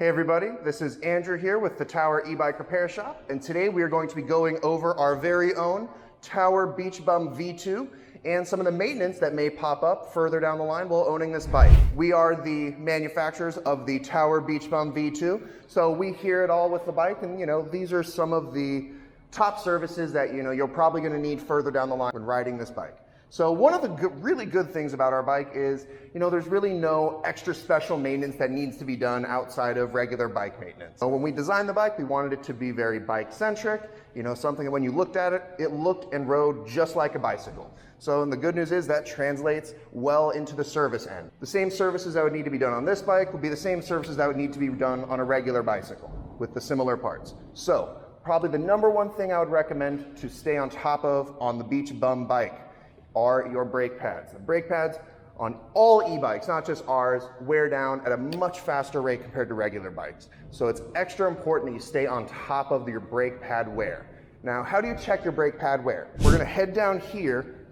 Hey everybody, this is Andrew here with the Tower e-bike repair shop, and today we are going to be going over our very own Tower Beach Bum V2 and some of the maintenance that may pop up further down the line while owning this bike. We are the manufacturers of the Tower Beach Bum V2, so we hear it all with the bike, and these are some of the top services that you're probably going to need further down the line when riding this bike. So one of the really good things about our bike is, there's really no extra special maintenance that needs to be done outside of regular bike maintenance. So when we designed the bike, we wanted it to be very bike-centric, something that when you looked at it, it looked and rode just like a bicycle. So the good news is that translates well into the service end. The same services that would need to be done on this bike would be the same services that would need to be done on a regular bicycle with the similar parts. So probably the number one thing I would recommend to stay on top of on the Beach Bum bike are your brake pads. The brake pads on all e-bikes, not just ours, wear down at a much faster rate compared to regular bikes. So it's extra important that you stay on top of your brake pad wear. Now, how do you check your brake pad wear? We're gonna head down here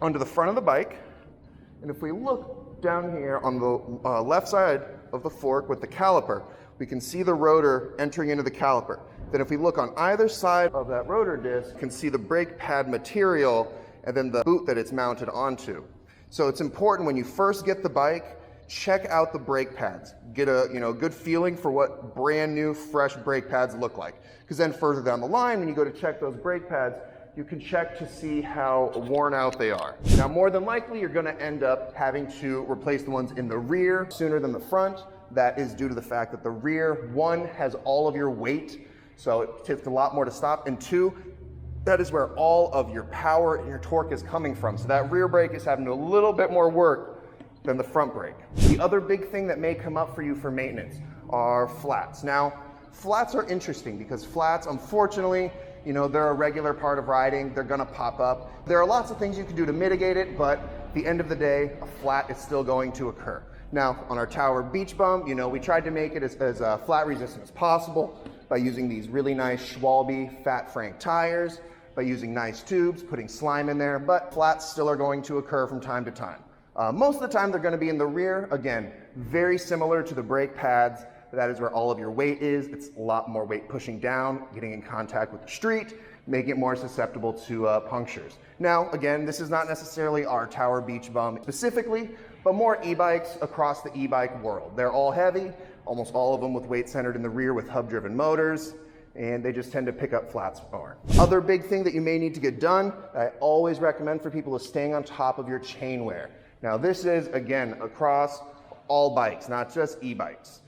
onto the front of the bike, and if we look down here on the left side of the fork with the caliper, we can see the rotor entering into the caliper. Then if we look on either side of that rotor disc, you can see the brake pad material and then the boot that it's mounted onto. So it's important when you first get the bike, check out the brake pads. Get a good feeling for what brand new, fresh brake pads look like. Because then further down the line, when you go to check those brake pads, you can check to see how worn out they are. Now, more than likely, you're gonna end up having to replace the ones in the rear sooner than the front. That is due to the fact that the rear, one, has all of your weight, so it takes a lot more to stop, and two, that is where all of your power and your torque is coming from. So that rear brake is having a little bit more work than the front brake. The other big thing that may come up for you for maintenance are flats. Now, flats are interesting because flats, unfortunately, they're a regular part of riding. They're gonna pop up. There are lots of things you can do to mitigate it, but at the end of the day, a flat is still going to occur. Now, on our Tower Beach Bum, we tried to make it as flat resistant as possible by using these really nice Schwalbe Fat Frank tires, by using nice tubes, putting slime in there, but flats still are going to occur from time to time. Most of the time they're gonna be in the rear. Again, very similar to the brake pads. That is where all of your weight is. It's a lot more weight pushing down, getting in contact with the street, making it more susceptible to punctures. Now, again, this is not necessarily our Tower Beach Bum specifically, but more e-bikes across the e-bike world. They're all heavy, almost all of them with weight centered in the rear with hub-driven motors, and they just tend to pick up flats more. Other big thing that you may need to get done, I always recommend for people, is staying on top of your chain wear. Now this is, again, across all bikes, not just e-bikes.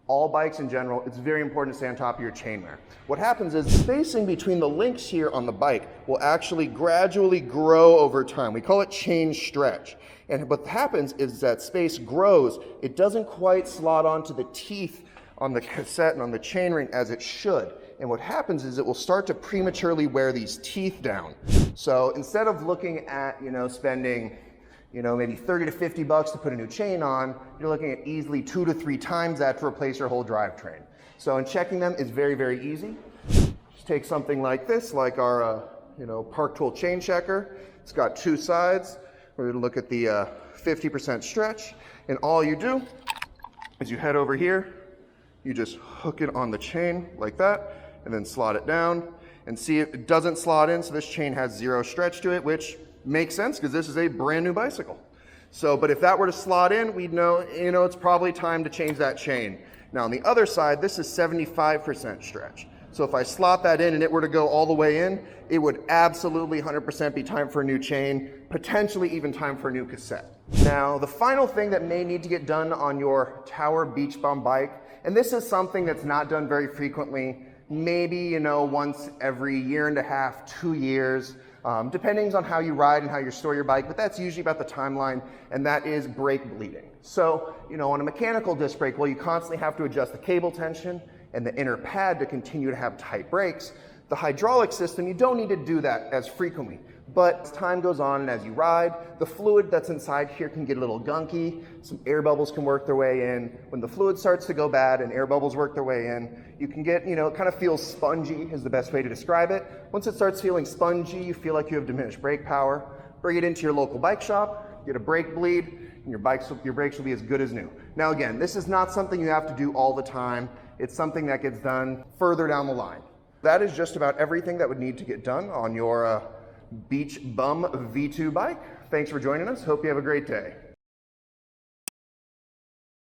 All bikes in general, it's very important to stay on top of your chain wear. What happens is spacing between the links here on the bike will actually gradually grow over time. We call it chain stretch. And what happens is that space grows. It doesn't quite slot onto the teeth on the cassette and on the chainring as it should. And what happens is it will start to prematurely wear these teeth down. So instead of looking at, spending, maybe 30 to 50 bucks to put a new chain on, you're looking at easily 2 to 3 times that to replace your whole drivetrain. So in checking them is very, very easy. Just take something like this, like our, Park Tool chain checker. It's got 2 sides. We're gonna look at the 50% stretch. And all you do is you head over here, you just hook it on the chain like that, and then slot it down, and see if it doesn't slot in, so this chain has 0 stretch to it, which makes sense because this is a brand new bicycle. So, but if that were to slot in, we'd know, it's probably time to change that chain. Now on the other side, this is 75% stretch. So if I slot that in and it were to go all the way in, it would absolutely 100% be time for a new chain, potentially even time for a new cassette. Now, the final thing that may need to get done on your Tower Beach Bum bike, and this is something that's not done very frequently, maybe, once every 1.5 to 2 years, depending on how you ride and how you store your bike, but that's usually about the timeline, and that is brake bleeding. So, on a mechanical disc brake, well, you constantly have to adjust the cable tension and the inner pad to continue to have tight brakes. The hydraulic system, you don't need to do that as frequently. But as time goes on and as you ride, the fluid that's inside here can get a little gunky. Some air bubbles can work their way in. When the fluid starts to go bad and air bubbles work their way in, you can get, it kind of feels spongy is the best way to describe it. Once it starts feeling spongy, you feel like you have diminished brake power. Bring it into your local bike shop, get a brake bleed, and your brakes will be as good as new. Now again, this is not something you have to do all the time. It's something that gets done further down the line. That is just about everything that would need to get done on your Beach Bum V2 bike. Thanks for joining us. Hope you have a great day.